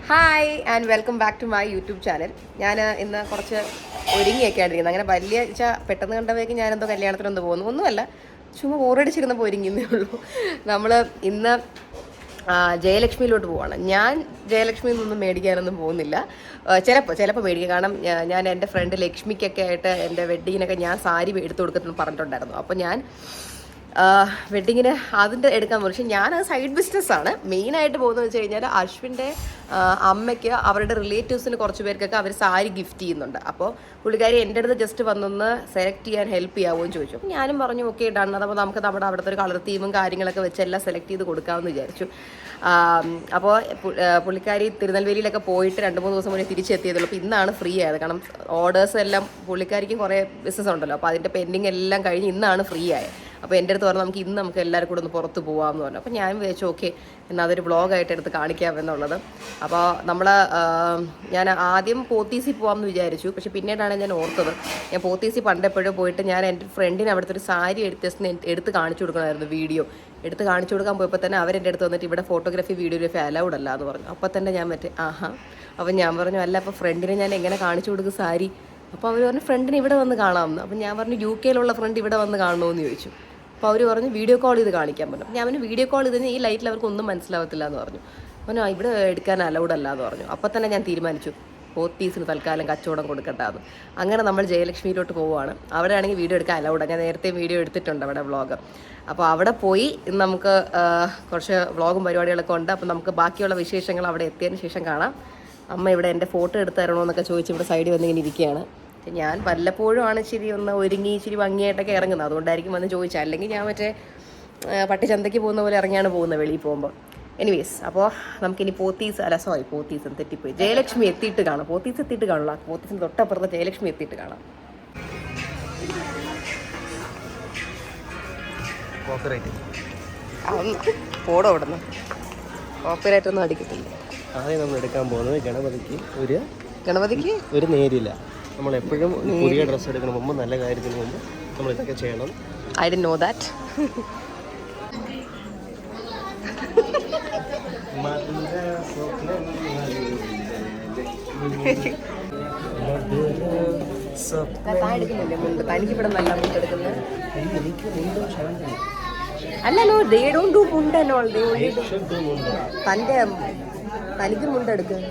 Hi and welcome back to my YouTube channel. ഞാൻ ഇന്ന് കുറച്ച് ഒരുങ്ങിയൊക്കെയാണ് ഇരിക്കുന്നത്. അങ്ങനെ വലിയ പെട്ടെന്ന് കണ്ടവേക്ക് ഞാനെന്തോ കല്യാണത്തിനൊന്ന് പോകുന്നു ഒന്നുമല്ല, ചുമ്മാ ബോറടിച്ചിരുന്നപ്പോൾ ഒരുങ്ങിന്നേ ഉള്ളൂ. നമ്മൾ ഇന്ന് ജയലക്ഷ്മിയിലോട്ട് പോവാണ്. ഞാൻ ജയലക്ഷ്മിയിൽ നിന്നൊന്നും മേടിക്കാനൊന്നും പോകുന്നില്ല. ചിലപ്പോൾ മേടിക്കും. കാരണം ഞാൻ എൻ്റെ ഫ്രണ്ട് ലക്ഷ്മിക്കൊക്കെ ആയിട്ട് എൻ്റെ വെഡ്ഡിങ്ങിനൊക്കെ ഞാൻ സാരി എടുത്തു കൊടുക്കുന്നു പറഞ്ഞിട്ടുണ്ടായിരുന്നു. അപ്പോൾ ഞാൻ വെഡ്ഡിങ്ങിന് അതിൻ്റെ എടുക്കാൻ പോകും. പക്ഷേ ഞാനത് സൈഡ് ബിസിനസ്സാണ്. മെയിനായിട്ട് പോകുന്നത് വെച്ച് കഴിഞ്ഞാൽ അശ്വിൻ്റെ അമ്മയ്ക്ക് അവരുടെ റിലേറ്റീവ്സിന് കുറച്ച് പേർക്കൊക്കെ അവർ സാരി ഗിഫ്റ്റ് ചെയ്യുന്നുണ്ട്. അപ്പോൾ പുള്ളിക്കാരി എൻ്റെ അടുത്ത് ജസ്റ്റ് വന്നൊന്ന് സെലക്ട് ചെയ്യാൻ ഹെൽപ്പ് ചെയ്യാമോ എന്ന് ചോദിച്ചു. അപ്പോൾ ഞാനും പറഞ്ഞു ഓക്കെ ഡൺ. അപ്പോൾ നമുക്ക് നമ്മുടെ അവിടുത്തെ ഒരു കളർ തീമും കാര്യങ്ങളൊക്കെ വെച്ച് എല്ലാം സെലക്ട് ചെയ്ത് കൊടുക്കാമെന്ന് വിചാരിച്ചു. അപ്പോൾ പുള്ളിക്കാരി തിരുനെൽവേലിയിലൊക്കെ പോയിട്ട് 2-3 ദിവസം മുന്നേ തിരിച്ചെത്തിയതുള്ളൂ. അപ്പോൾ ഇന്നാണ് ഫ്രീ ആയത്. കാരണം ഓർഡേഴ്സ് എല്ലാം പുള്ളിക്കാരിക്കും കുറേ ബിസിനസ് ഉണ്ടല്ലോ. അപ്പോൾ അതിൻ്റെ പെൻഡിങ് എല്ലാം കഴിഞ്ഞ് ഇന്നാണ് ഫ്രീ ആയത്. അപ്പോൾ എൻ്റെ അടുത്ത് പറഞ്ഞു ഇന്ന് നമുക്ക് എല്ലാവരും കൂടെ ഒന്ന് പുറത്ത് പോകാമെന്ന് പറഞ്ഞു. അപ്പോൾ ഞാൻ വിചാരിച്ചു ഓക്കെ എന്നാൽ അതൊരു വ്ളോഗായിട്ട് എടുത്ത് കാണിക്കാം എന്നുള്ളത്. അപ്പോൾ ഞാൻ ആദ്യം പോത്തീസി പോകാമെന്ന് വിചാരിച്ചു. പക്ഷേ പിന്നീടാണ് ഞാൻ ഓർത്തത് ഞാൻ പോത്തീസി പണ്ടെപ്പോഴും പോയിട്ട് ഞാൻ എൻ്റെ ഫ്രണ്ടിന് അവിടുത്തെ ഒരു സാരി എടുത്ത് കാണിച്ചു കൊടുക്കണമായിരുന്നു. വീഡിയോ എടുത്ത് കാണിച്ചു കൊടുക്കാൻ പോയപ്പോൾ തന്നെ അവരെൻ്റെ അടുത്ത് വന്നിട്ട് ഇവിടെ ഫോട്ടോഗ്രാഫി വീഡിയോഗ്രാഫി അലൗഡ് അല്ല എന്ന് പറഞ്ഞു. അപ്പോൾ തന്നെ ഞാൻ അപ്പോൾ ഞാൻ പറഞ്ഞു അല്ല അപ്പോൾ ഫ്രണ്ടിനെ ഞാൻ എങ്ങനെ കാണിച്ചു കൊടുക്കും സാരി? അപ്പോൾ അവർ പറഞ്ഞു ഫ്രണ്ടിന് ഇവിടെ വന്ന് കാണാമെന്ന്. അപ്പോൾ ഞാൻ പറഞ്ഞു UK ഫ്രണ്ട് ഇവിടെ വന്ന് കാണണമെന്ന് ചോദിച്ചു. അപ്പോൾ അവർ പറഞ്ഞു വീഡിയോ കോൾ ചെയ്ത് കാണിക്കാൻ പറഞ്ഞു. അപ്പോൾ ഞാൻ വീഡിയോ കോൾ ചെയ്ത് ഈ ലൈറ്റിൽ അവർക്ക് ഒന്നും മനസ്സിലാവത്തില്ല എന്ന് പറഞ്ഞു. അപ്പോൾ ഇവിടെ എടുക്കാൻ അലൗഡ് അല്ല എന്ന് പറഞ്ഞു. അപ്പോൾ തന്നെ ഞാൻ തീരുമാനിച്ചു പോത്തീസിന് തൽക്കാലം കച്ചവടം കൊടുക്കട്ടാന്ന്. അങ്ങനെ നമ്മൾ ജയലക്ഷ്മിയിലോട്ട് പോവുകയാണ്. അവിടെ ആണെങ്കിൽ വീഡിയോ എടുക്കാൻ അലൗഡാണ്. ഞാൻ നേരത്തെ വീഡിയോ എടുത്തിട്ടുണ്ട് അവിടെ വ്ളോഗ്. അപ്പോൾ അവിടെ പോയി ഇന്ന് നമുക്ക് കുറച്ച് വ്ളോഗും പരിപാടികളൊക്കെ ഉണ്ട്. അപ്പോൾ നമുക്ക് ബാക്കിയുള്ള വിശേഷങ്ങൾ അവിടെ എത്തിയതിന് ശേഷം കാണാം. അമ്മ ഇവിടെ എൻ്റെ ഫോട്ടോ എടുത്ത് തരണമെന്നൊക്കെ ചോദിച്ച് ഇവിടെ സൈഡിൽ വന്നിങ്ങനെ ഇരിക്കുകയാണ്. ഞാൻ വല്ലപ്പോഴും ആണ് ഇച്ചിരി ഒന്ന് ഒരുങ്ങി ഇച്ചിരി ഭംഗിയായിട്ടൊക്കെ ഇറങ്ങുന്നത്. അതുകൊണ്ടായിരിക്കും വന്ന് ചോദിച്ചത്. അല്ലെങ്കിൽ ഞാൻ പട്ടിച്ചന്തയ്ക്ക് പോകുന്ന പോലെ ഇറങ്ങിയാണ് പോകുന്നത് വെളിയിൽ പോകുമ്പോൾ. എനിവേസ് അപ്പോൾ നമുക്കിനി പോത്തീസ് തെറ്റിപ്പോയി ജയലക്ഷ്മി എത്തിയിട്ട് കാണാം. പോത്തീസ് എത്തിയിട്ട് കാണില്ല, പോത്തീസിന് തൊട്ടപ്പുറത്ത് ജയലക്ഷ്മി എത്തിയിട്ട് കാണാം. പോടോ അവിടുന്ന് കോപ്പറേറ്റൊന്നും അടിക്കത്തില്ല. ആദ്യം നമ്മൾ എടുക്കാൻ പോകുന്നത് ഗണപതിക്ക് ഒരു നേരില്ല. നമ്മൾ എപ്പോഴും പുതിയ ഡ്രസ്സ് എടുക്കുന്ന മുമ്പ് നല്ല കാര്യത്തിന് മുമ്പ് നമ്മൾ ഇതൊക്കെ ചെയ്യണം. I didn't know that. തനിക്കിവിടെ നല്ല മുണ്ട് എടുക്കുന്നത് അല്ലല്ലോ. ദേ ഡോണ്ട് ഡു മുണ്ട് ആൻഡ് ഓൾ. ദേ ഓൺലി തനിക്ക് മുണ്ടെടുക്കുക.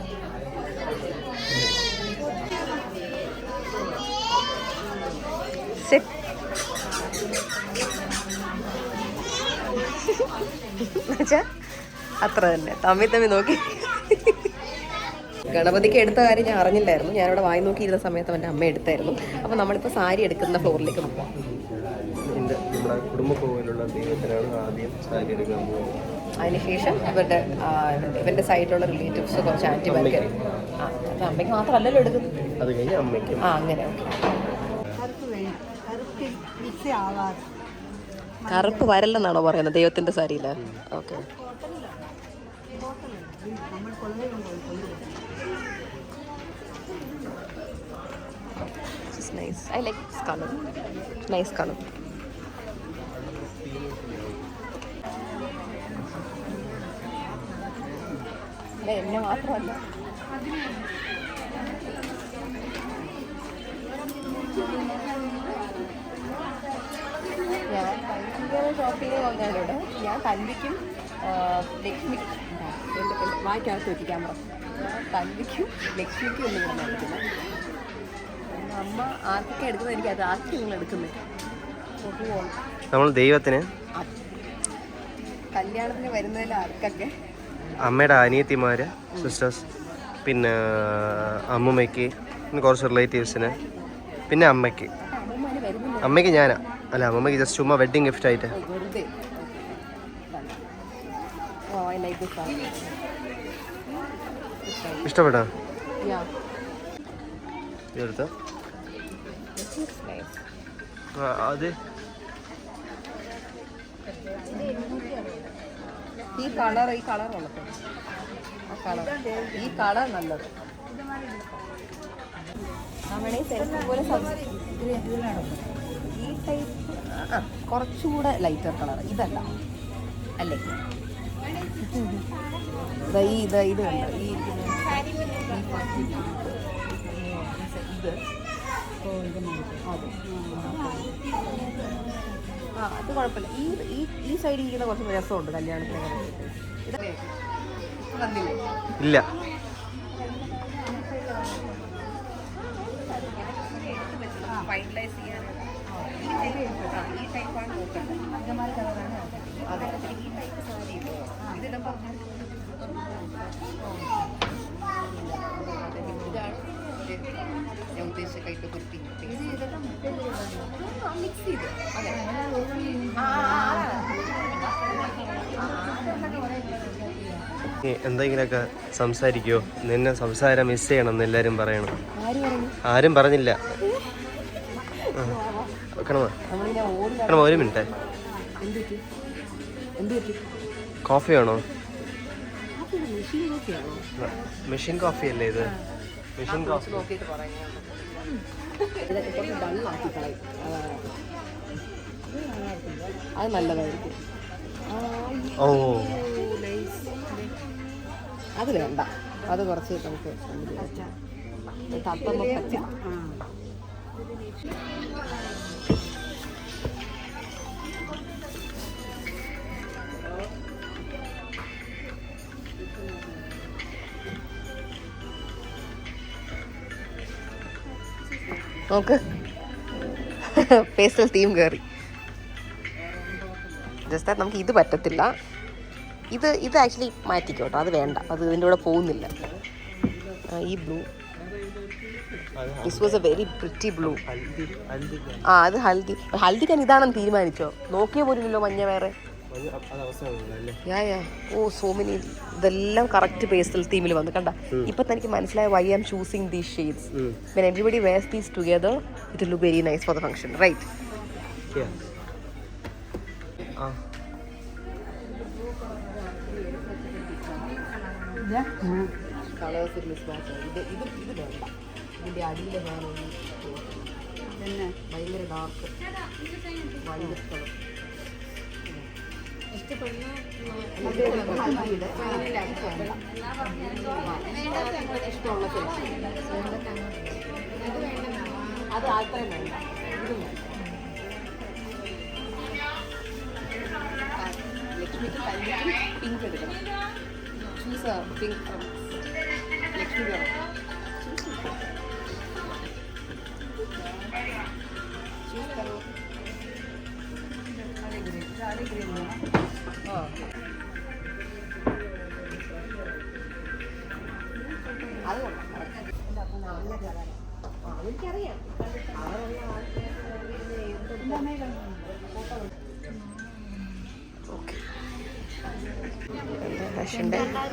അത്ര തന്നെ തമ്മി നോക്കി. ഗണപതിക്ക് എടുത്ത കാര്യം ഞാൻ അറിഞ്ഞില്ലായിരുന്നു. ഞാനിവിടെ വായി നോക്കിയിരുന്ന സമയത്ത് അവൻ്റെ അമ്മ എടുത്തായിരുന്നു. അപ്പോൾ നമ്മളിപ്പോൾ സാരി എടുക്കുന്ന ഫ്ലോറിലേക്ക് പോകാം. നമ്മുടെ കുടുംബക്കോവിലുള്ള ദൈവത്തിനാണ് ആദ്യം സാരി എടുക്കാൻ പോകുന്നത്. അതിനുശേഷം ഇവൻ്റെ സൈഡിലുള്ള റിലേറ്റീവ്സ് കുറച്ച് ആൻറ്റിമാർക്ക്. അപ്പോൾ അമ്മയ്ക്ക് മാത്രമല്ലല്ലോ എടുക്കുന്നത്. അത് കഴിഞ്ഞ് അമ്മയ്ക്ക് അങ്ങനെ ഓക്കെ. കറുപ്പ് വരല്ലെന്നാണോ പറയുന്നത് ദൈവത്തിൻ്റെ സാരിയിൽ? Okay. Nice. I like this color. Nice color. എന്നെ മാത്രമല്ല ഞാൻ ഭയങ്കര ഷോപ്പിംഗ് വന്നാലിവിടെ ഞാൻ തൻവിക്കും ലക്ഷ്മിക്കും വായിക്കകത്ത് വെച്ച് ക്യാമറ തൻവിക്കും ലക്ഷ്മിക്കും ഒന്നും ഇവിടെ എടുക്കുന്നത്. അമ്മ ആർക്കൊക്കെ എടുക്കുന്നത് എനിക്ക് അത് ആർക്കും നിങ്ങൾ എടുക്കുന്നത് നമ്മൾ ദൈവത്തിന് കല്യാണത്തിന് വരുന്നതിൽ ആർക്കൊക്കെ അമ്മയുടെ അനിയത്തിമാര് സിസ്റ്റേഴ്സ്, പിന്നെ അമ്മൂമ്മയ്ക്ക്, പിന്നെ കുറച്ച് റിലേറ്റീവ്സിന്, പിന്നെ അമ്മയ്ക്ക് ഞാനാ. അല്ല അമ്മമ്മയ്ക്ക് ജസ്റ്റ് ചുമ്മാ വെഡ്ഡിങ് ഗിഫ്റ്റ് ആയിട്ട്. ഇഷ്ടപ്പെട്ടോ? ഇതെടുത്ത അത് ഈ കളർ ഉള്ളത് ഈ കളർ നല്ലത്. പോലെ ഈ ടൈപ്പ് കുറച്ചുകൂടെ ലൈറ്റർ കളർ ഇതല്ല അല്ലേ? ഇത് കണ്ടോ ഈ ആ അത് കുഴപ്പമില്ല. ഈ സൈഡിൽ ഇരിക്കുന്ന കുറച്ച് രസമുണ്ട് കല്യാണത്തിന്. ഇല്ല. ഫൈനലൈസ് ചെയ്യാൻ ഈ ടൈപ്പാണ് നോക്കേണ്ടത്. അതെ, ഈ ടൈപ്പ് സാരി ഇതിടുമ്പോൾ ഇതാണ് ഞാൻ ഉദ്ദേശിച്ച കൈട്ട് കുർത്തി മിക്സ് ചെയ്ത്. അതെ, എന്തെങ്കിലുമൊക്കെ സംസാരിക്കുമോ? നിന്നെ സംസാരം മിസ് ചെയ്യണം എന്ന് എല്ലാവരും പറയണം. ആര് പറഞ്ഞു? ആരും പറഞ്ഞില്ല. ഒരു മിനിറ്റ്. കോഫി വേണോ? മെഷീൻ കോഫി അല്ലേ ഇത്? മെഷീൻ കോഫി നോക്കിയിട്ട് പറയാം. അത് നല്ലതായിരിക്കും. ഓ, അത് വേണ്ട, അത് കുറച്ച് നമുക്ക് തപ്പുമ്പോൾ പറ്റും. നോക്ക്, പേസ്റ്റൽ തീം കയറി. ജസ്റ്റ് നമുക്ക് ഇത് പറ്റത്തില്ല. ഇത് ആക്ച്വലി മാറ്റിക്കോട്ടോ, അത് വേണ്ട, അത് ഇതിൻ്റെ കൂടെ പോകുന്നില്ല. ഈ blue, this was a very pretty blue. അത് ഹൽദിക്കാൻ ഇതാണെന്ന് തീരുമാനിച്ചോ? നോക്കിയ പോലില്ലല്ലോ മഞ്ഞ വേറെ. Oh so many. ഇതെല്ലാം കറക്റ്റ് പേസ്റ്റൽ തീമിൽ വന്നു കണ്ട. ഇപ്പൊ തനിക്ക് മനസ്സിലായ why I am choosing these shades. When everybody wears these together it will look very nice for the function, right? Colours ഇത് വേണ്ട. ഇതിന്റെ അടിയിലെ ഭയങ്കര ഡാർക്ക് വൈലറ്റ് കളർ ഇഷ്ടമുള്ള അത് അത്രയും വേണ്ട. ലക്ഷ്മിക്ക് പിങ്ക് എടുക്കണം. ചൂസ് പിങ്ക് ലക്ഷ്മി വേണം. ചൂസ് കറോ. എനിക്കറിയാം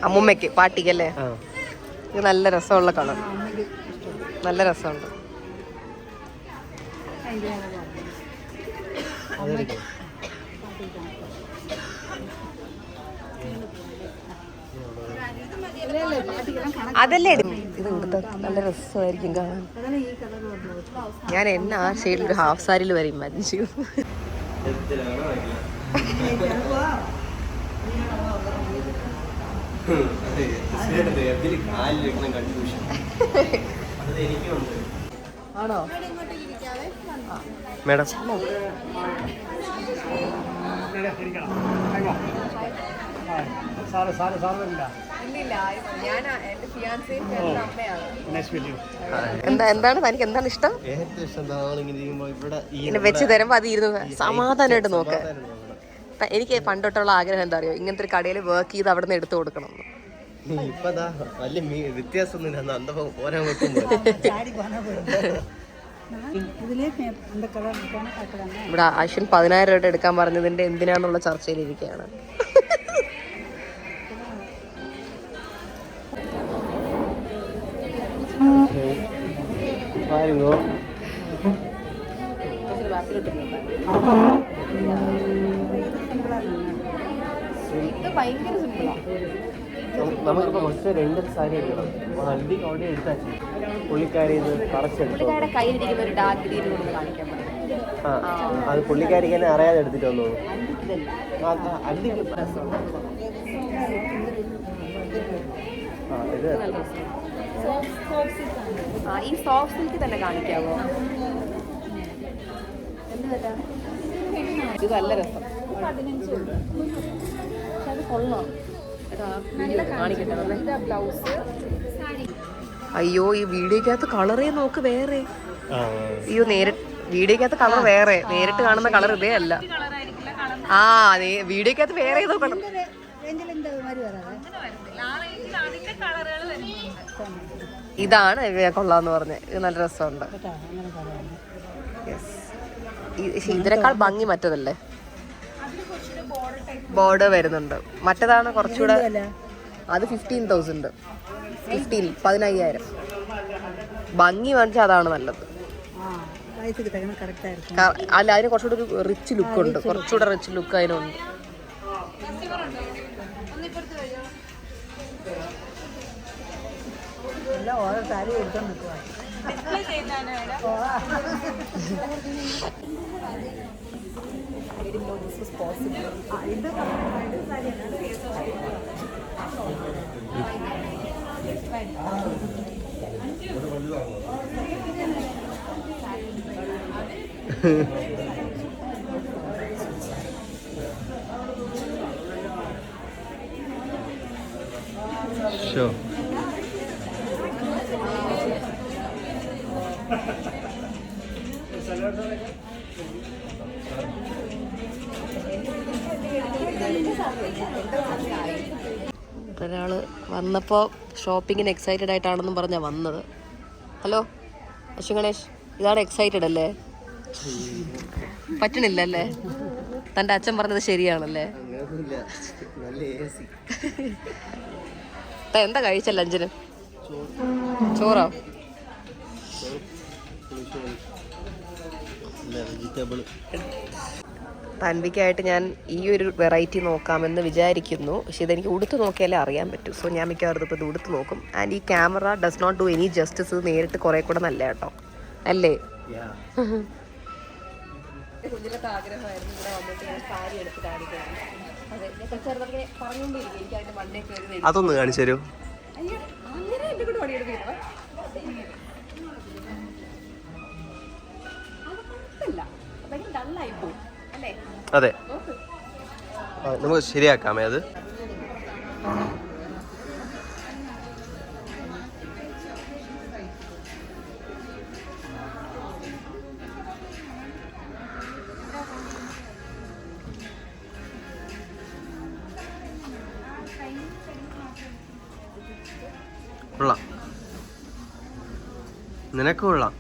അമ്മൂമ്മയ്ക്ക് പാട്ടിക്കല്ലേ? ഇത് നല്ല രസമുള്ള കളർ, നല്ല രസമുണ്ട്. അതല്ലേ ഇത് കൊടുത്ത നല്ല രസമായിരിക്കും കാണാൻ. ഞാൻ എന്നെ ആ ഷെയ്ഡിൽ ഒരു ഹാഫ് സാരിയിൽ വരെ ഇമാജിൻ ചെയ്തു. ആണോ മേഡം? എന്താണ് തനിക്ക് എന്താണ് ഇഷ്ടം? വെച്ച് തരുമ്പോ അത് ഇരുന്ന് സമാധാനമായിട്ട് നോക്കാം. എനിക്ക് പണ്ടോട്ടുള്ള ആഗ്രഹം എന്താ അറിയോ, ഇങ്ങനത്തെ ഒരു കടയിൽ വർക്ക് ചെയ്ത് അവിടെ നിന്ന് എടുത്തു കൊടുക്കണം. ഇവിടെ അശ്വിൻ 10,000 രൂപ എടുക്കാൻ പറഞ്ഞതിന്റെ എന്തിനാന്നുള്ള ചർച്ചയിലിരിക്കുകയാണ്. ഭയങ്കര സിമ്പിളാണ്. നമുക്കിപ്പോൾ ഫസ്റ്റ് 2 സാരി എടുക്കണം. ഹൽദി അവിടെ എടുത്താൽ പുള്ളിക്കാരി ഇത് പുള്ളിക്കാരുടെ കയ്യിലിരിക്കുന്ന ഒരു ഡാർക്ക് ഗ്രീൻ കൊണ്ട് കാണിക്കാൻ പറ്റും. അത് പുള്ളിക്കാരിക്ക് തന്നെ അറിയാതെ എടുത്തിട്ട് വന്നു. ഇത് നല്ല രസം. ആ ഈ സോഫ്റ്റ് സിൽക്ക് തന്നെ കാണിക്കാവോ? ഇത് നല്ല രസം. പക്ഷെ അത് കൊള്ളാം. കാണിക്കട്ടെ ബ്ലൗസ്. അയ്യോ ഈ വീഡിയോക്കകത്ത് കളറേ നോക്ക് വേറെ. അയ്യോ നേരിട്ട് വീഡിയോക്കകത്ത് കളർ വേറെ, നേരിട്ട് കാണുന്ന കളർ ഇതേ അല്ല. ആ വീഡിയോക്കകത്ത് വേറെ ഏതോ കളർ. ഇതാണ് കൊള്ളാന്ന് പറഞ്ഞത്. ഇത് നല്ല രസമുണ്ട്. ഇതിനേക്കാൾ ഭംഗി മറ്റതല്ലേ, ബോർഡർ വരുന്നുണ്ട്. മറ്റേതാണ് കുറച്ചുകൂടെ. അത് 15,000. 15,000. ഭംഗി വാങ്ങിച്ചാൽ അതാണ് നല്ലത്. അല്ല അതിന് കുറച്ചുകൂടെ ഒരു റിച്ച് ലുക്ക് ഉണ്ട്, കുറച്ചുകൂടെ റിച്ച് ലുക്ക് അതിനുണ്ട്. Sure. ഒരാള് വന്നപ്പോൾ ഷോപ്പിങ്ങിന് എക്സൈറ്റഡ് ആയിട്ടാണെന്നും പറഞ്ഞാൽ വന്നത്. ഹലോ അശ്വിൻ ഗണേഷ്, ഇതാണ് എക്സൈറ്റഡ് അല്ലേ? പറ്റണില്ലല്ലേ? തൻ്റെ അച്ഛൻ പറഞ്ഞത് ശരിയാണല്ലേ? എന്താ കഴിച്ച ലഞ്ചിന്? ചോറോ? തൻവിക്കായിട്ട് ഞാൻ ഈ ഒരു വെറൈറ്റി നോക്കാമെന്ന് വിചാരിക്കുന്നു. പക്ഷെ ഇതെനിക്ക് ഉടുത്ത് നോക്കിയാലേ അറിയാൻ പറ്റൂ. സോ ഞാൻ മിക്കവാറും ഇപ്പോൾ ഇത് ഉടുത്ത് നോക്കും. ആൻഡ് ഈ camera does not do any justice. ഇത് നേരിട്ട് കുറേ കൂടെ നല്ല കേട്ടോ, അല്ലേ? കുഞ്ഞിലത്തെ ആഗ്രഹമായിരുന്നു ഇവിടെ വന്നിട്ട് സാരി എടുത്ത് കാണിക്കണം. അതെ, ചെറുതൊക്കെ പറഞ്ഞുകൊണ്ടിരിക്കും. എനിക്ക് അതിന്റെ മണ്ണേ കയറി. അതൊന്ന് കാണിച്ചു തരൂ. അയ്യോ അങ്ങനെ എന്റെ കൂടെ പണിയെടുക്കില്ല. അതെ, നമുക്ക് ശരിയാക്കാമേ അത്. കൊള്ളാം, നിനക്ക് കൊള്ളാം.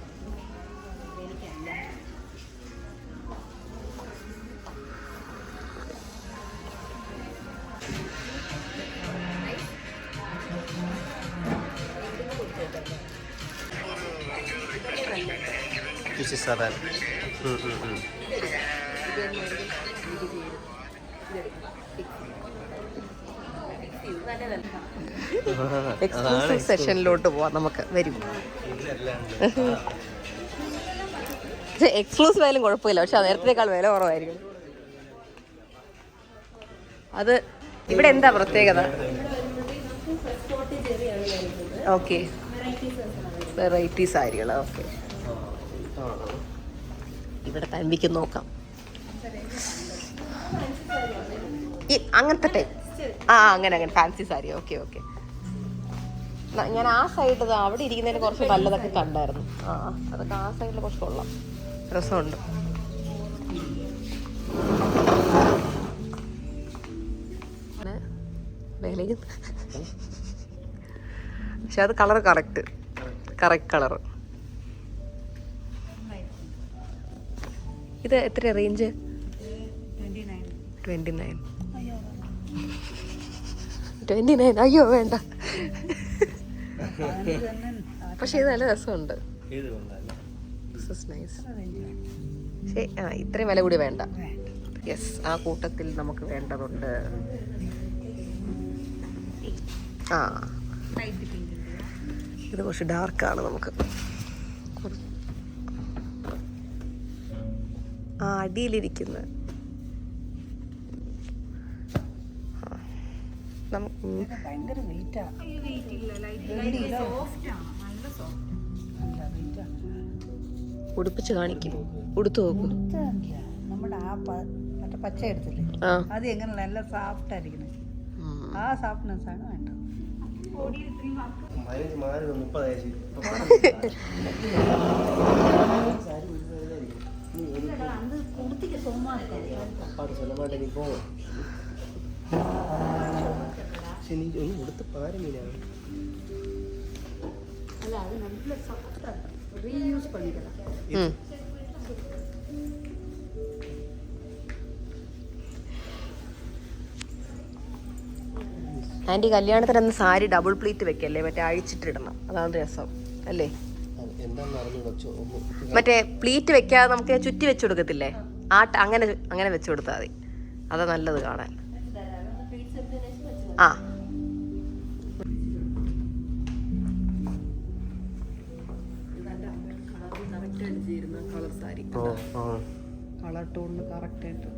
എക്സ്ക്ലൂസീവ് സെഷനിലോട്ട് പോവാം നമുക്ക്. വരും. എക്സ്ക്ലൂസീവ് ആയാലും കുഴപ്പമില്ല, പക്ഷെ നേരത്തേക്കാൾ വില കുറവായിരിക്കും. അത് ഇവിടെ എന്താ പ്രത്യേകത? ഓക്കെ, വെറൈറ്റി സാരികൾ. ഓക്കെ, ഇവിടെ തമ്പിക്ക് നോക്കാം. ഈ അങ്ങനത്തെ ടൈപ്പ്. അങ്ങനെ ഫാൻസി സാരി. Okay okay. ഞാൻ ആ സൈഡ് അവിടെ ഇരിക്കുന്നതിന് കുറച്ച് നല്ലതൊക്കെ കണ്ടായിരുന്നു. അതൊക്കെ ആ സൈഡിൽ കുറച്ച് കൊള്ളാം, രസമുണ്ട്. പക്ഷെ അത് കളർ കറക്റ്റ് കളർ. ഇത് എത്ര റേഞ്ച്? 29. അയ്യോ വേണ്ട. പക്ഷെ ഇത് നല്ല രസമുണ്ട്. ഇത്രയും വില കൂടി വേണ്ട. യെസ്, ആ കൂട്ടത്തിൽ നമുക്ക് വേണ്ടതുണ്ട്. ഇത് കുറച്ച് ഡാർക്കാണ്. നമുക്ക് അടിയിലിരിക്കുന്നത് ഭയങ്കര വെയിറ്റാണ്. ഉടുപ്പിച്ച് കാണിക്കും. ഉടുത്തു നോക്കും. നമ്മുടെ ആ മറ്റേ പച്ച എടുത്തില്ലേ, അത് എങ്ങനെ നല്ല സോഫ്റ്റ് ആയിരിക്കണം. ആ സോഫ്റ്റ്നെസ് ആണ് വേണ്ടത്. ആൻറ്റി കല്യാണത്തിനന്ന് സാരി ഡബിൾ പ്ലീറ്റ് വെക്കല്ലേ, മറ്റേ അഴിച്ചിട്ടിടണം, അതാണ് രസം അല്ലേ? മറ്റേ പ്ലീറ്റ് വെക്കാതെ നമുക്ക് ചുറ്റി വെച്ചു കൊടുക്കത്തില്ലേ, അങ്ങനെ അങ്ങനെ വെച്ചു കൊടുത്താൽ മതി, അതാ നല്ലത് കാണാൻ. ആ കളർ സാരി, കളർ ടോണിന് കറക്റ്റ് ആയിട്ട്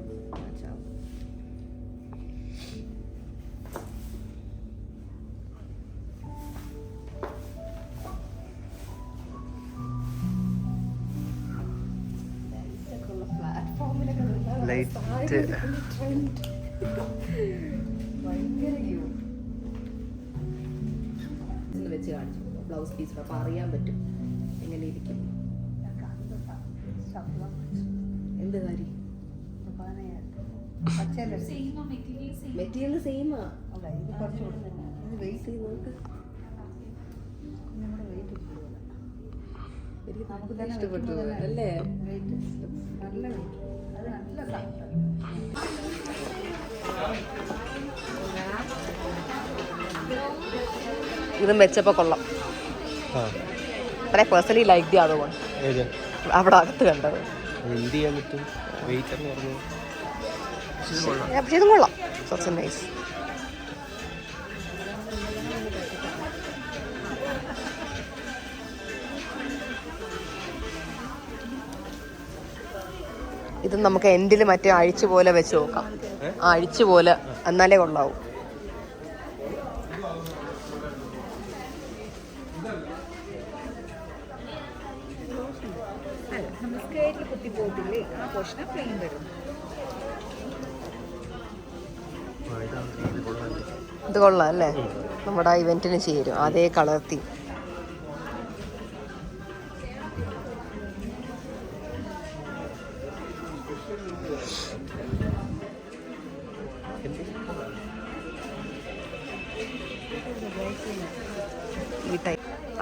വെച്ച് കാണിച്ചു ബ്ലൗസ് പീസ്, അപ്പൊ അറിയാൻ പറ്റും എങ്ങനെ ഇരിക്കും. എന്ത് കാര്യം? മെറ്റീരിയൽ സെയിമാ, എനിക്ക് ഇഷ്ടപ്പെട്ടു അല്ലേ? ഇതും വെച്ചപ്പോ കൊള്ളാം. Personally like the other one. അവിടെ അകത്ത് കണ്ടത് പക്ഷെ ഇതും കൊള്ളാം. നൈസ്. ഇത് നമുക്ക് എൻഡിൽ മറ്റേ അഴിച്ചു പോലെ വെച്ച് നോക്കാം. അഴിച്ചു പോലെ എന്നാലേ കൊള്ളാവൂ. ഇത് കൊള്ളാം അല്ലേ? നമ്മുടെ ഇവന്റിന് ചേരും അതേ കളർ തീം.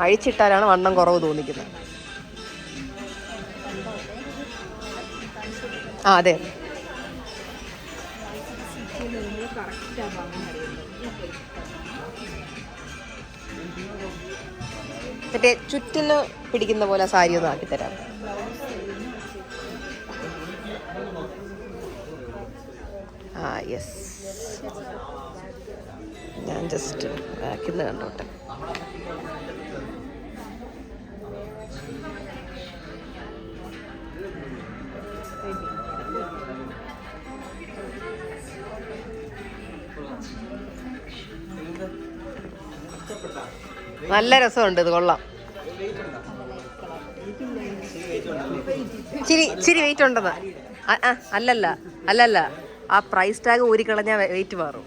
അഴിച്ചിട്ടാലാണ് വണ്ണം കുറവ് തോന്നിക്കുന്നത്. ആ അതെ, മറ്റേ ചുറ്റിന് പിടിക്കുന്ന പോലെ സാരി ഒന്ന് ആക്കിത്തരാം. ആ യെസ്, ഞാൻ ജസ്റ്റ് ആക്കിന്ന് കണ്ടോട്ടെ. നല്ല രസമുണ്ട്, ഇത് കൊള്ളാം. ഇച്ചിരി വെയിറ്റ് ഉണ്ടെന്ന്. അല്ലല്ല ആ പ്രൈസ് ടാഗ് ഊരിക്കളഞ്ഞാൽ വെയിറ്റ് മാറും.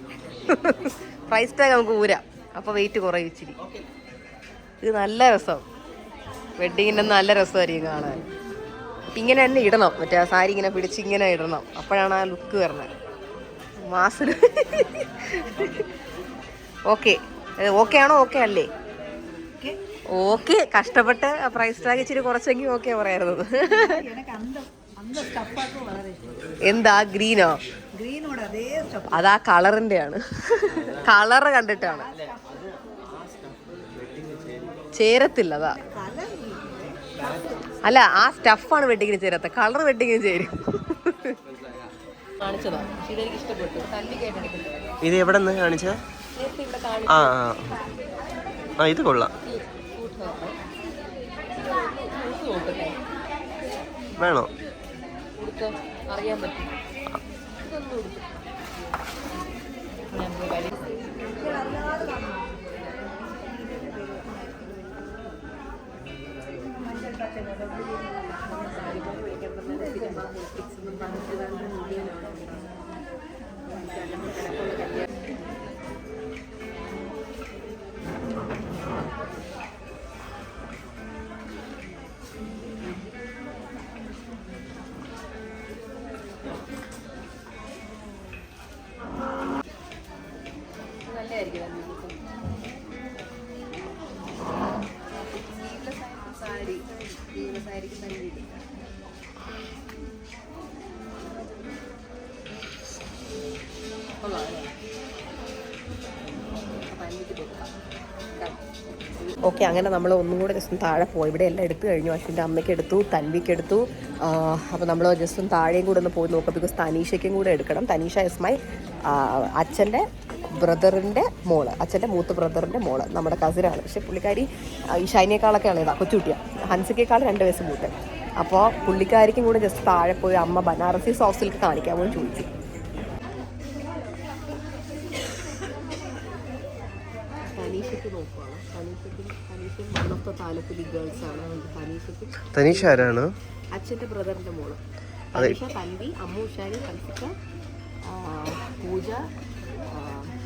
പ്രൈസ് ടാഗ് നമുക്ക് ഊരാം, അപ്പോൾ വെയിറ്റ് കുറയും ഇച്ചിരി. ഇത് നല്ല രസം, വെഡ്ഡിങ്ങിൻ്റെ നല്ല രസമായിരിക്കും കാണാൻ. ഇങ്ങനെ തന്നെ ഇടണം, മറ്റേ ആ സാരി ഇങ്ങനെ പിടിച്ച് ഇങ്ങനെ ഇടണം, അപ്പോഴാണ് ആ ലുക്ക് വരണത് മാസിൽ. ഓക്കെ ആണോ? ഓക്കെ അല്ലേ? ഓക്കെ. കഷ്ടപ്പെട്ട് പ്രൈസ് ടാഗ് ഇച്ചിരി കുറച്ചെങ്കിൽ ഓക്കെ പറയാറുള്ളത്. എന്താ ഗ്രീനോ? അതാ കളറിന്റെ ആണ്, കളറ് കണ്ടിട്ടാണ്. ചേരത്തില്ല, അതാ. അല്ല, ആ സ്റ്റഫാണ് വെഡിങ്ങിന് ചേരാത്ത, കളർ വെഡിങ്ങിന് ചേരും. കാണിച്ചതാ, ഇതെനിക്ക് ഇഷ്ടപ്പെട്ടു. ഇത് എവിടെ നിന്ന് കാണിച്ചത്? ആ ആ, ഇത് കൊള്ളാം. വേണോ? അറിയാൻ പറ്റും. ഓക്കെ, അങ്ങനെ നമ്മൾ ഒന്നും കൂടെ ജസ്റ്റ് താഴെ പോയി. ഇവിടെ എല്ലാം എടുത്തു കഴിഞ്ഞു. അശ്വിൻ്റെ അമ്മയ്ക്ക് എടുത്തു, തൻവിക്ക് എടുത്തു. അപ്പോൾ നമ്മൾ ജസ്റ്റ് താഴെയും കൂടെ ഒന്ന് പോയി നോക്കാം. ബിക്കോസ് തനീഷയ്ക്കും കൂടെ എടുക്കണം. തനീഷ ഇസ് മൈ അച്ഛൻ്റെ ബ്രദറിൻ്റെ മോള്, അച്ഛൻ്റെ മൂത്ത ബ്രദറിൻ്റെ മോള്, നമ്മുടെ കസിനാണ്. പക്ഷേ പുള്ളിക്കാരി ഈ ഷൈനേക്കാളൊക്കെയാണ് ഇതാ കൊച്ചുകുട്ടിയാണ്, ഹൻസിക്കേക്കാൾ 2 വയസ്സ് മൂത്ത്. അപ്പോൾ പുള്ളിക്കാരിക്കും കൂടെ ജസ്റ്റ് താഴെ പോയി അമ്മ ബനാറസി സോഫ്റ്റ് സിൽക്ക് കാണിക്കാമോ എന്ന് ചോദിച്ചു. തനീഷയ്ക്ക് നോക്കുവാണ്. തനീഷ ആരാണ്? അച്ഛൻ്റെ ബ്രദറിൻ്റെ മോള്. തനീഷ, തൻവി, അമ്മു, ഉഷാരി, ഹൻസിക, പൂജ,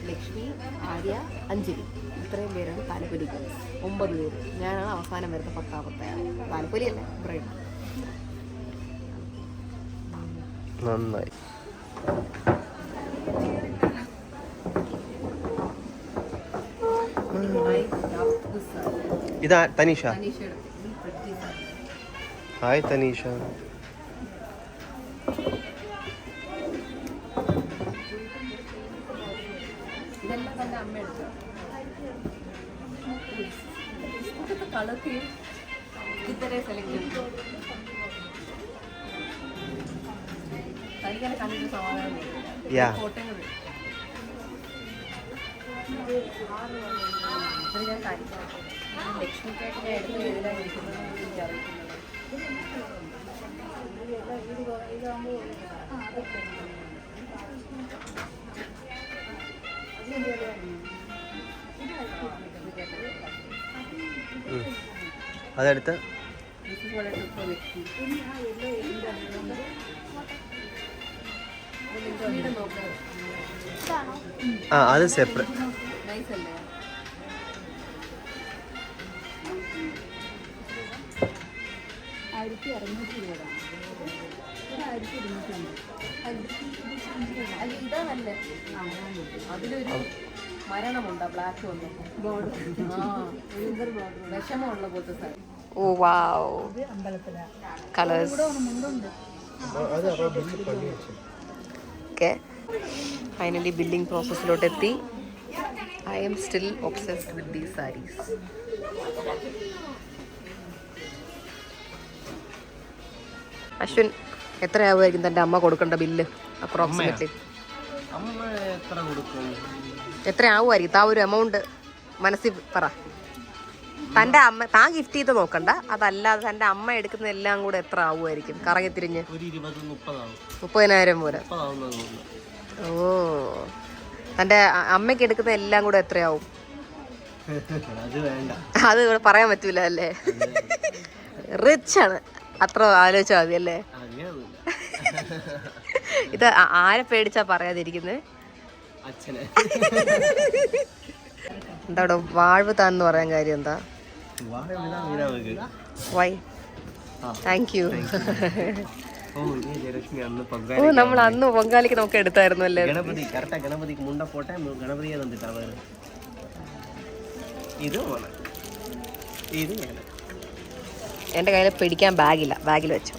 ലക്ഷ്മി, ആര്യ, അഞ്ജലി, ഇത്രയും പേരാണ് താലപ്പൊലി ഗേൾസ്. 9 പേര്. ഞാനാണ് അവസാനം വരുന്നത് 10ാമത്തെ. താലപ്പൊലി അല്ല, ബ്രൈഡ്. നന്നായി. ഇതാ തനീഷ. ഹായ് തനീഷ. ഇതെല്ലാം തന്നെ അമ്മ എടുത്തു. കളർക്ക് ഇത്രയും സെലക്ട് ചെയ്തു. തനിക്കന്നെ കണ്ടിട്ട് സമാധാനം കോട്ടയം കൂടി ഞാൻ കാണിക്കാം. ലക്ഷ്മിക്കായിട്ട് ഞാൻ എടുത്ത് എഴുതാൻ വിളിക്കുന്നത് എനിക്ക് അറിയിക്കുന്നത്. അതെടുത്ത് അത് സെപ്പറേറ്റ്. നൈസ് അല്ലേ? 1620. ഇതാ നല്ല. അതിലൊരു മരണമുണ്ട്, ബ്ലാക്ക് ഉണ്ട്, വിഷമമുള്ള പോലത്തെ sari. Oh wow, colours. Okay, finally billing പ്രോസസ്സിലോട്ട് എത്തി. I'm still obsessed with these saris. Ashwin, എത്രയാവുമായിരിക്കും തൻ്റെ അമ്മ കൊടുക്കേണ്ട ബില്ല് അപ്രോക്സിമേറ്റ്ലി? എത്ര ആവുമായിരിക്കും? താ ഒരു എമൗണ്ട് മനസ്സിൽ പറ. തൻ്റെ അമ്മ താൻ ഗിഫ്റ്റ് ചെയ്ത് നോക്കണ്ട, അതല്ലാതെ തൻ്റെ അമ്മ എടുക്കുന്ന എല്ലാം കൂടെ എത്ര ആവുമായിരിക്കും കറങ്ങി തിരിഞ്ഞ്? 30,000 പോലെ. ഓ, തൻ്റെ അമ്മയ്ക്ക് എടുക്കുന്ന എല്ലാം കൂടെ എത്രയാവും? അത് പറയാൻ പറ്റൂല അല്ലേ? റിച്ച് ആണ്, അത്ര ആലോചിച്ചാൽ മതി അല്ലേ? ഇത് ആരെ പേടിച്ചാ പറയാതിരിക്കുന്നത്? എന്താ വാഴ്വ് താന്ന് പറയാൻ കാര്യം എന്താ? വൈ? Thank you. ഓ, നമ്മൾ അന്ന് പൊങ്കാലിക്ക് നമുക്ക് എടുത്തായിരുന്നു അല്ലേ? എൻ്റെ കയ്യിൽ പിടിക്കാൻ ബാഗില്ല, ബാഗിൽ വെച്ചു.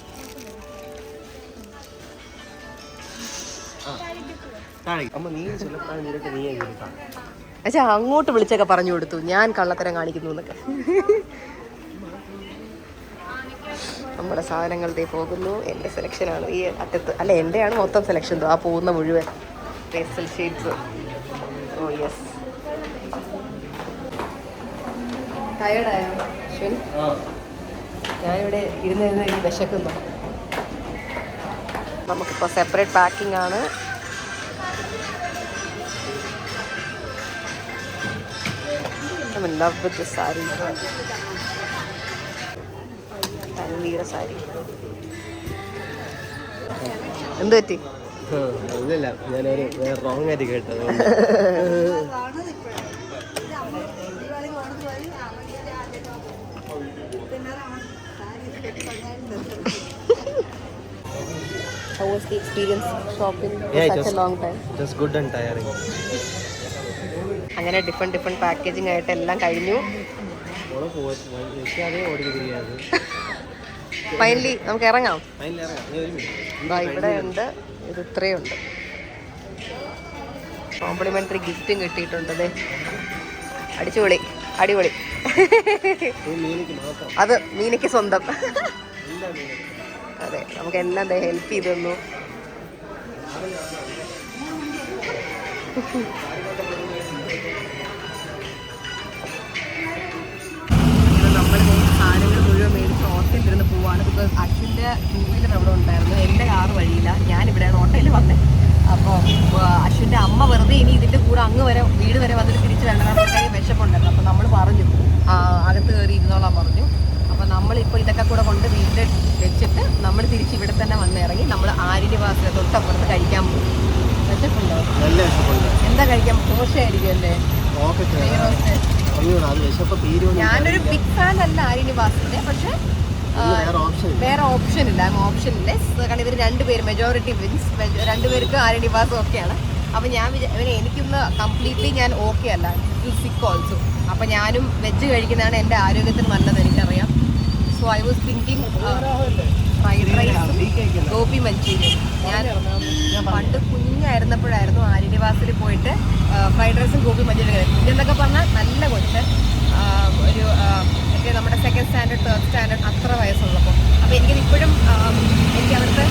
പക്ഷെ അങ്ങോട്ട് വിളിച്ചൊക്കെ പറഞ്ഞു കൊടുത്തു ഞാൻ കള്ളത്തരം കാണിക്കുന്നു എന്നൊക്കെ. നമ്മുടെ സാധനങ്ങളുടെ പോകുന്നു. എൻ്റെ സെലക്ഷനാണ് ഈ അറ്റത്ത്, അല്ല എൻ്റെയാണ് മൊത്തം സെലക്ഷൻ. ആ പോകുന്ന മുഴുവൻ പേസ്റ്റൽ ഷെയ്ഡ്സ്. Oh yes. ടയേർഡായോ അശ്വിൻ? ഞാനിവിടെ ഇരുന്നിരുന്ന് എനിക്ക് വിശക്കുന്നു. നമുക്കിപ്പോൾ സെപ്പറേറ്റ് പാക്കിംഗ് ആണ്. I'm in love with this saree. തൻവീര sari. എന്ത് പറ്റി? ഇല്ല, ഞാനൊരു റോങ് ആയിട്ട് കേട്ടത്. How was the experience shopping for such a long time? Just good and tiring. അങ്ങനെ ഡിഫറെൻറ്റ് പാക്കേജിങ് ആയിട്ട് എല്ലാം കഴിഞ്ഞു. ഫൈനലി നമുക്ക് ഇറങ്ങാം. ഇവിടെ ഉണ്ട്, ഇത് ഇത്രയുണ്ട്. കോംപ്ലിമെൻ്ററി ഗിഫ്റ്റും കിട്ടിയിട്ടുണ്ട്. അടിച്ചുപൊളി, അടിപൊളി. അത് മീനയ്ക്ക് സ്വന്തം. അതെ, നമുക്കെല്ലാം ഹെൽപ്പ് ചെയ്തു തന്നു. നമ്മൾ സാധനങ്ങൾ മുഴുവൻ മേടിച്ച് ഓട്ടോയിലിരുന്ന് പോവാണ്. ബിക്കോസ് അശ്വിൻ്റെ 2 വീലർ അവിടെ ഉണ്ടായിരുന്നു, എൻ്റെ കാറ് വഴിയില്ല. ഞാനിവിടെയാണ് ഓട്ടോയിൽ വന്നത്. അപ്പോൾ അശ്വിൻ്റെ അമ്മ വെറുതെ ഇനി ഇതിൻ്റെ കൂടെ അങ്ങ് വരെ വീട് വരെ വന്നിട്ട് തിരിച്ച് വരണം. കാരണം വിശപ്പുണ്ടായിരുന്നു. അപ്പോൾ നമ്മൾ പറഞ്ഞു അകത്ത് കയറി ഇരുന്നോളാൻ പറഞ്ഞു. അപ്പോൾ നമ്മളിപ്പോൾ ഇതൊക്കെ കൂടെ കൊണ്ട് വീട്ടിൽ വെച്ചിട്ട് നമ്മൾ തിരിച്ച് ഇവിടെ തന്നെ വന്ന് ഇറങ്ങി. നമ്മൾ ആര്യനിവാസിലെ തൊട്ടപ്പുറത്ത് കഴിക്കാൻ പോകും. വിശപ്പുണ്ടോ? എന്താ കഴിക്കാൻ? ദോശയായിരിക്കും അല്ലേ? ഞാനൊരു ബിഗ് ഫാൻ അല്ല ആര്യനിവാസിന്റെ, പക്ഷെ വേറെ ഓപ്ഷൻ ഇല്ല. ഓപ്ഷൻലെസ്. കാരണം ഇവർ 2 പേര് മെജോറിറ്റി വിൻസ്, 2 പേർക്ക് ആര്യനിവാസം ഒക്കെയാണ്. അപ്പം ഞാൻ എനിക്കൊന്ന് കംപ്ലീറ്റ്ലി ഞാൻ ഓക്കെ അല്ല, സിക്ക് ഓൾസോ. അപ്പം ഞാനും വെജ് കഴിക്കുന്നതാണ് എൻ്റെ ആരോഗ്യത്തിന് നല്ലത്, എനിക്കറിയാം. So I was thinking fried rice, gobi manchurian. ഞാൻ പണ്ട് കുഞ്ഞായിരുന്നപ്പോഴായിരുന്നു ആര്യനിവാസിൽ പോയിട്ട് ഫ്രൈഡ് റൈസും ഗോപി മഞ്ചൂരിയൻ. കുഞ്ഞെന്നൊക്കെ പറഞ്ഞാൽ നല്ല കൊച്ച്, ഒരു നമ്മുടെ 2nd സ്റ്റാൻഡേർഡ് 3rd സ്റ്റാൻഡേർഡ് അത്ര വയസ്സുള്ളപ്പോൾ. അപ്പോൾ എനിക്കിപ്പോഴും എനിക്ക് അവിടുത്തെ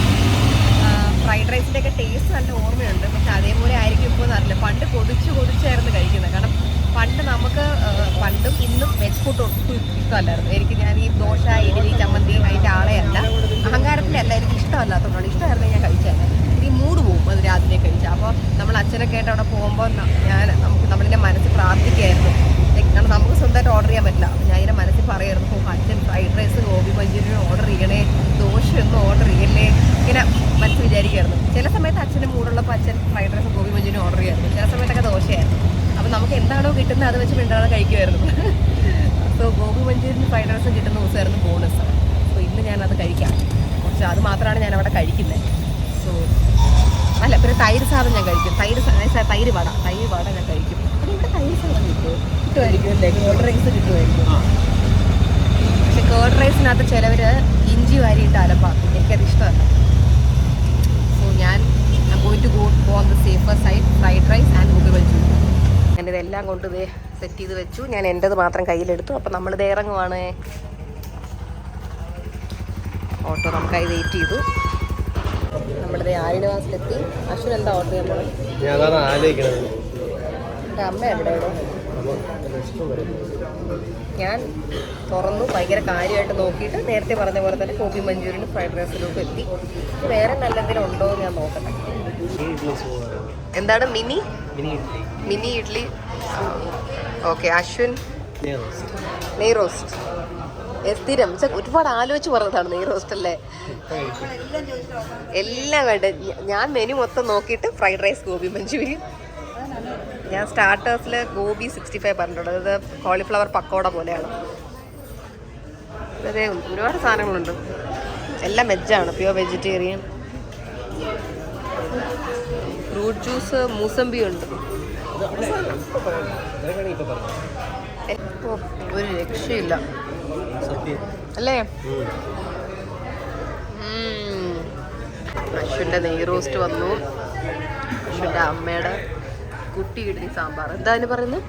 ഫ്രൈഡ് റൈസിൻ്റെയൊക്കെ ടേസ്റ്റ് നല്ല ഓർമ്മയുണ്ട്. പക്ഷെ അതേപോലെ ആയിരിക്കും ഇപ്പോൾ എന്നറിയില്ല. പണ്ട് കൊതിച്ചായിരുന്നു കഴിക്കുന്നത്. കാരണം പണ്ട് നമുക്ക് പണ്ടും ഇന്നും വെജ് ഫുഡ് ഒട്ടും ഇഷ്ടമല്ലായിരുന്നു. ഞാൻ ഈ ദോശ, ഇഡ്ഡലി, ചമ്മന്തി അതിൻ്റെ ആളെയല്ല, അഹങ്കാരത്തിലല്ല, എനിക്ക് ഇഷ്ടമല്ലാത്തതുകൊണ്ടാണ്. ഇഷ്ടമായിരുന്നു ഞാൻ കഴിച്ചത്. ഈ മൂഡ് പോകും അത് രാത്രി കഴിച്ചാൽ. അപ്പോൾ നമ്മൾ അച്ഛനൊക്കെ ആയിട്ട് അവിടെ പോകുമ്പോൾ നമ്മളിൻ്റെ മനസ്സിൽ പ്രാർത്ഥിക്കുകയായിരുന്നു. കാരണം നമുക്ക് സ്വന്തമായിട്ട് ഓർഡർ ചെയ്യാൻ പറ്റില്ല. അപ്പോൾ ഞാൻ ഇതിൻ്റെ മനസ്സിൽ പറയായിരുന്നു, അച്ഛൻ fried rice gobi manchurian order ചെയ്യണേ, ദോശയൊന്നും ഓർഡർ ചെയ്യല്ലേ, ഇങ്ങനെ മനസ്സിൽ വിചാരിക്കുമായിരുന്നു. ചില സമയത്ത് അച്ഛൻ്റെ മൂടുള്ളപ്പോൾ അച്ഛൻ ഫ്രൈഡ് റൈസും ഗോപി മഞ്ചൂരിയൻ ഓർഡർ ചെയ്യായിരുന്നു. ചില സമയത്തൊക്കെ ദോശയായിരുന്നു. അപ്പോൾ നമുക്ക് എന്താണോ കിട്ടുന്നത് അത് വെച്ച് മിണ്ടാതെ കഴിക്കുമായിരുന്നു. സോ ഗോപി മഞ്ചൂരിയൻ ഫ്രൈഡ് റൈസും കിട്ടുന്ന ദിവസമായിരുന്നു ബോണസ്. സോ ഇന്ന് ഞാനത് കഴിക്കാം. പക്ഷേ അത് മാത്രമാണ് ഞാൻ അവിടെ കഴിക്കുന്നത്. സോ അല്ല, പിന്നെ തൈര് സാധനം ഞാൻ കഴിക്കും. തൈര് വട ഞാൻ കഴിക്കും. അപ്പോൾ ഇവിടെ തൈര് സാധനം കിട്ടുമായിരിക്കും അല്ലേ? കേർഡ് റൈസ് കിട്ടുമായിരിക്കും. പക്ഷെ കേർഡ് റൈസിനകത്ത് ചിലവർ ഇഞ്ചി വാരിയിട്ട് അലപ്പാക്കും. എനിക്കത് ഇഷ്ടമല്ല. സോ ഞാൻ going to go on the safer side, fried rice and gobi manchurian. ഞാനിതെല്ലാം കൊണ്ട് സെറ്റ് ചെയ്ത് വെച്ചു. ഞാൻ എൻ്റെത് മാത്രം കയ്യിലെടുത്തു. അപ്പോൾ നമ്മളിത് ഇറങ്ങുവാണ്. ഓട്ടോ നമുക്കായി വെയിറ്റ് ചെയ്തു. നമ്മളിത് ആര്യനിവാസിലെത്തി. അശ്വിൻ എന്താ ഓർഡർ ചെയ്യാൻ പോകണം? എൻ്റെ അമ്മ എവിടെയാണോ? ഞാൻ തുറന്നു ഭയങ്കര കാര്യമായിട്ട് നോക്കിയിട്ട് നേരത്തെ പറഞ്ഞ പോലെ തന്നെ ഗോപി മഞ്ചൂരിയനും ഫ്രൈഡ് റൈസിലോട്ട് എത്തി. വേറെ നല്ല എന്തെങ്കിലും ഉണ്ടോ എന്ന് ഞാൻ നോക്കട്ടെ. എന്താണ്? മിനി ഇഡ്ഡലി. ഓക്കെ. അശ്വിൻ നെയ് റോസ്റ്റ്. സ്ഥിരം ഒരുപാട് ആലോചിച്ച് പറഞ്ഞതാണ് നെയ് റോസ്റ്റ് അല്ലേ? എല്ലാം വേണ്ട. ഞാൻ മെനു മൊത്തം നോക്കിയിട്ട് ഫ്രൈഡ് റൈസ് ഗോപി മഞ്ചൂരിയൻ. ഞാൻ സ്റ്റാർട്ടേഴ്സിൽ ഗോബി 65 പറഞ്ഞിട്ടുണ്ട്. അത് കോളിഫ്ലവർ പക്കോട പോലെയാണ്. അതെ, ഒരുപാട് സാധനങ്ങളുണ്ട്. എല്ലാം വെജാണ്, pure vegetarian. Fruit juice, mosambi ഉണ്ട്. ഒരു രക്ഷയില്ല അല്ലേ? അശ്വിൻ്റെ നെയ് റോസ്റ്റ് വന്നു. അശ്വിൻ്റെ അമ്മയുടെ കുട്ടി ഇഡ്ഡലി സാമ്പാർ. എന്താ അതിന് പറയുന്നത്?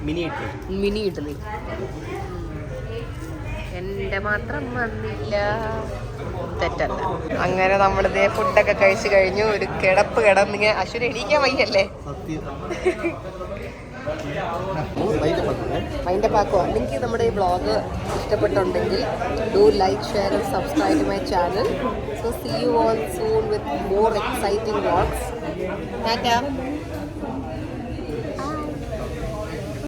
മിനി ഇഡ്ഡലി. എൻ്റെ മാത്രം വന്നില്ല, തെറ്റല്ല. അങ്ങനെ നമ്മളിതേ ഫുഡൊക്കെ കഴിച്ചു കഴിഞ്ഞു. ഒരു കിടപ്പ് കിടന്നിങ്ങനെ അശ്വിന് എണീക്കാൻ വയ്യല്ലേ? മൈൻഡപ്പ് ആക്കുക. നിങ്ങൾക്ക് നമ്മുടെ ഈ വ്ളോഗ് ഇഷ്ടപ്പെട്ടുണ്ടെങ്കിൽ do like, share and subscribe to my channel. So see you all soon with more exciting vlogs. Tata.